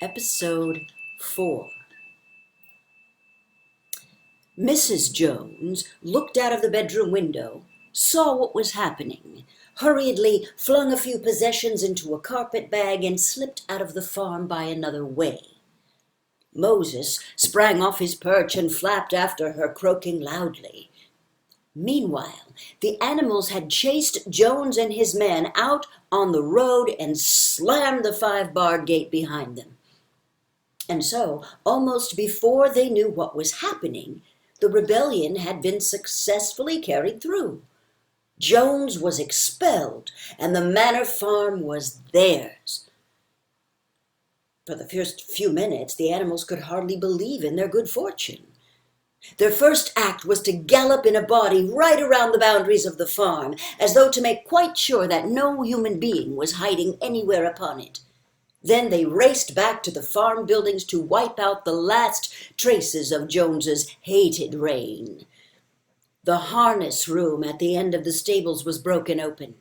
Episode 4. Mrs. Jones looked out of the bedroom window, saw what was happening, hurriedly flung a few possessions into a carpet bag, and slipped out of the farm by another way. Moses sprang off his perch and flapped after her, croaking loudly. Meanwhile, the animals had chased Jones and his men out on the road and slammed the 5-barred gate behind them. And so, almost before they knew what was happening, the rebellion had been successfully carried through. Jones was expelled, and the manor farm was theirs. For the first few minutes, the animals could hardly believe in their good fortune. Their first act was to gallop in a body right around the boundaries of the farm, as though to make quite sure that no human being was hiding anywhere upon it. Then they raced back to the farm buildings to wipe out the last traces of Jones's hated reign. The harness room at the end of the stables was broken open.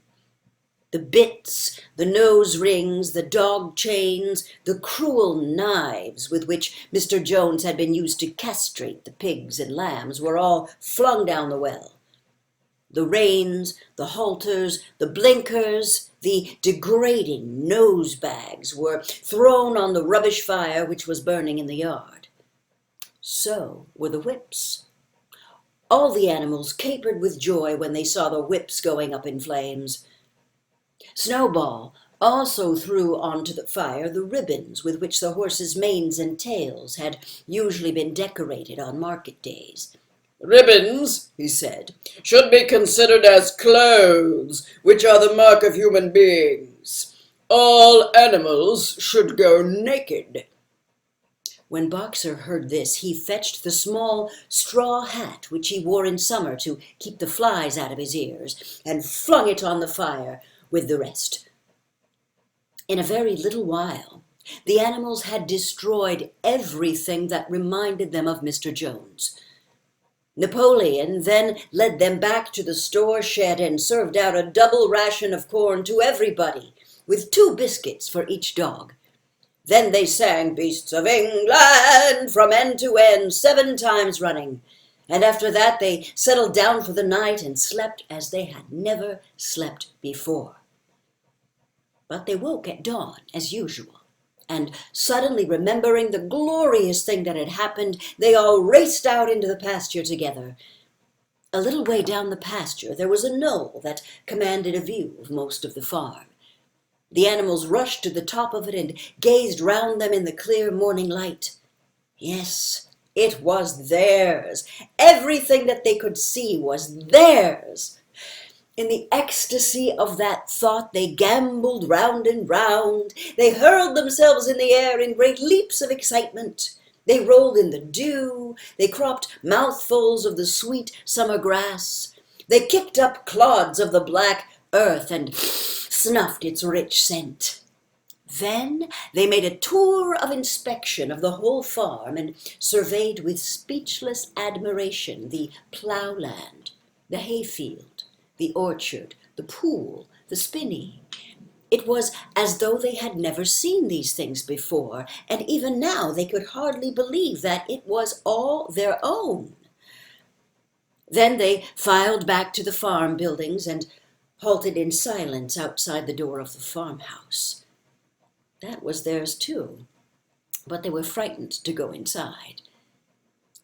The bits, the nose rings, the dog chains, the cruel knives with which Mr. Jones had been used to castrate the pigs and lambs were all flung down the well. The reins, the halters, the blinkers, the degrading nose bags were thrown on the rubbish fire which was burning in the yard. So were the whips. All the animals capered with joy when they saw the whips going up in flames. Snowball also threw onto the fire the ribbons with which the horses' manes and tails had usually been decorated on market days. "Ribbons," he said, "should be considered as clothes, which are the mark of human beings. All animals should go naked." When Boxer heard this, he fetched the small straw hat which he wore in summer to keep the flies out of his ears, and flung it on the fire with the rest. In a very little while, the animals had destroyed everything that reminded them of Mr. Jones. Napoleon then led them back to the store shed and served out a double ration of corn to everybody, with 2 biscuits for each dog. Then they sang "Beasts of England" from end to end 7 times running, and after that they settled down for the night and slept as they had never slept before. But they woke at dawn, as usual, and suddenly remembering the glorious thing that had happened, they all raced out into the pasture together. A little way down the pasture there was a knoll that commanded a view of most of the farm. The animals rushed to the top of it and gazed round them in the clear morning light. Yes, it was theirs. Everything that they could see was theirs. In the ecstasy of that thought, they gamboled round and round. They hurled themselves in the air in great leaps of excitement. They rolled in the dew. They cropped mouthfuls of the sweet summer grass. They kicked up clods of the black earth and snuffed its rich scent. Then they made a tour of inspection of the whole farm and surveyed with speechless admiration the ploughland, the hayfield, the orchard, the pool, the spinney. It was as though they had never seen these things before, and even now they could hardly believe that it was all their own. Then they filed back to the farm buildings and halted in silence outside the door of the farmhouse. That was theirs too, but they were frightened to go inside.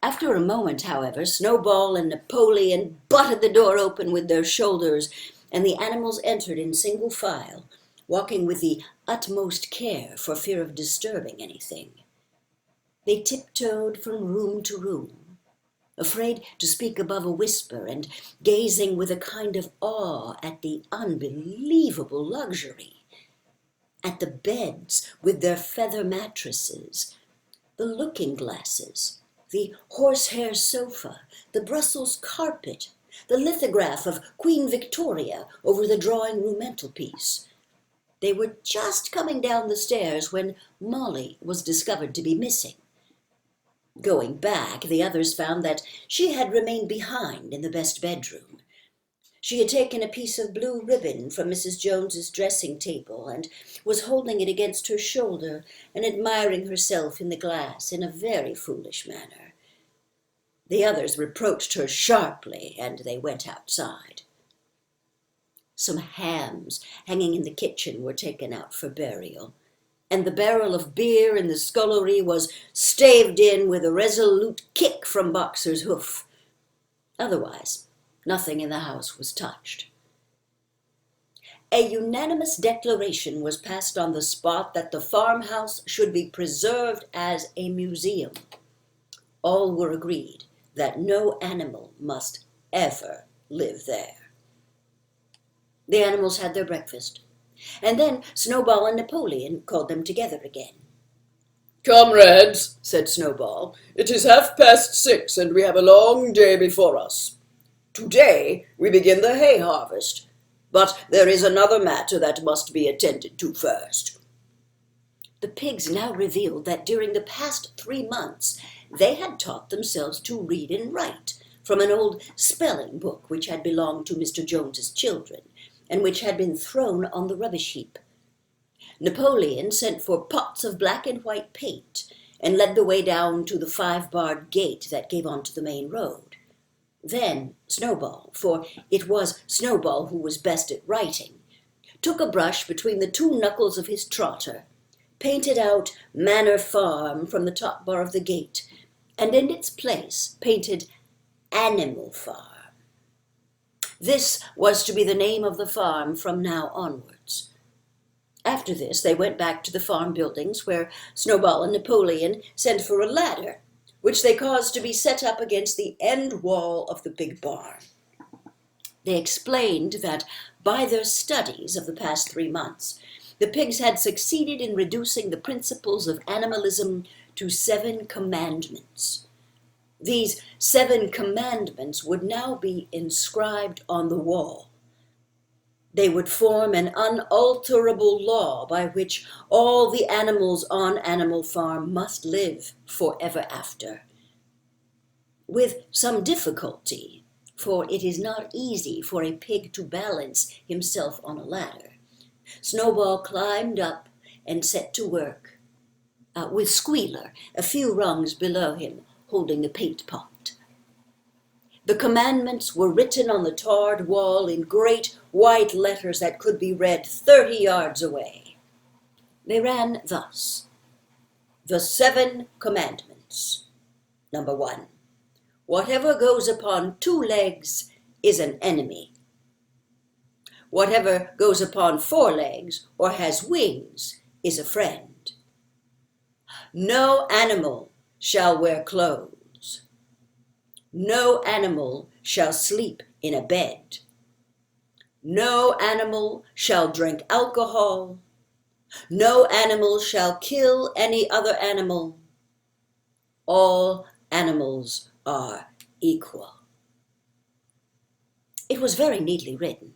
After a moment, however, Snowball and Napoleon butted the door open with their shoulders, and the animals entered in single file, walking with the utmost care for fear of disturbing anything. They tiptoed from room to room, afraid to speak above a whisper, and gazing with a kind of awe at the unbelievable luxury, at the beds with their feather mattresses, the looking-glasses, the horsehair sofa, the Brussels carpet, the lithograph of Queen Victoria over the drawing-room mantelpiece. They were just coming down the stairs when Molly was discovered to be missing. Going back, the others found that she had remained behind in the best bedroom. She had taken a piece of blue ribbon from Mrs. Jones's dressing table and was holding it against her shoulder and admiring herself in the glass in a very foolish manner. The others reproached her sharply, and they went outside. Some hams hanging in the kitchen were taken out for burial, and the barrel of beer in the scullery was staved in with a resolute kick from Boxer's hoof. Otherwise, nothing in the house was touched. A unanimous declaration was passed on the spot that the farmhouse should be preserved as a museum. All were agreed that no animal must ever live there. The animals had their breakfast, and then Snowball and Napoleon called them together again. "Comrades," said Snowball, "it is 6:30, and we have a long day before us. Today we begin the hay harvest, but there is another matter that must be attended to first." The pigs now revealed that during the past 3 months they had taught themselves to read and write from an old spelling book which had belonged to Mr. Jones's children, and which had been thrown on the rubbish heap. Napoleon sent for pots of black and white paint, and led the way down to the 5-barred gate that gave onto the main road. Then Snowball, for it was Snowball who was best at writing, took a brush between the 2 knuckles of his trotter, painted out Manor Farm from the top bar of the gate, and in its place painted Animal Farm. This was to be the name of the farm from now onwards. After this, they went back to the farm buildings, where Snowball and Napoleon sent for a ladder, which they caused to be set up against the end wall of the big barn. They explained that by their studies of the past 3 months, the pigs had succeeded in reducing the principles of animalism to 7 commandments. These 7 commandments would now be inscribed on the wall. They would form an unalterable law by which all the animals on Animal Farm must live forever after. With some difficulty, for it is not easy for a pig to balance himself on a ladder, Snowball climbed up and set to work, with Squealer a few rungs below him, holding the paint pot. The commandments were written on the tarred wall in great white letters that could be read 30 yards away. They ran thus: The 7 commandments. Number 1. Whatever goes upon 2 legs is an enemy. Whatever goes upon 4 legs or has wings is a friend. No animal shall wear clothes. No animal shall sleep in a bed. No animal shall drink alcohol. No animal shall kill any other animal. All animals are equal. It was very neatly written,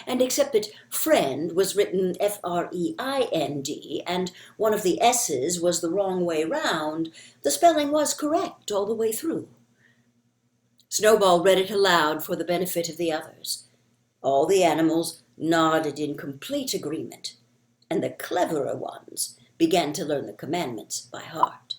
and except that friend was written F-R-E-I-N-D, and one of the S's was the wrong way round, the spelling was correct all the way through. Snowball read it aloud for the benefit of the others. All the animals nodded in complete agreement, and the cleverer ones began to learn the commandments by heart.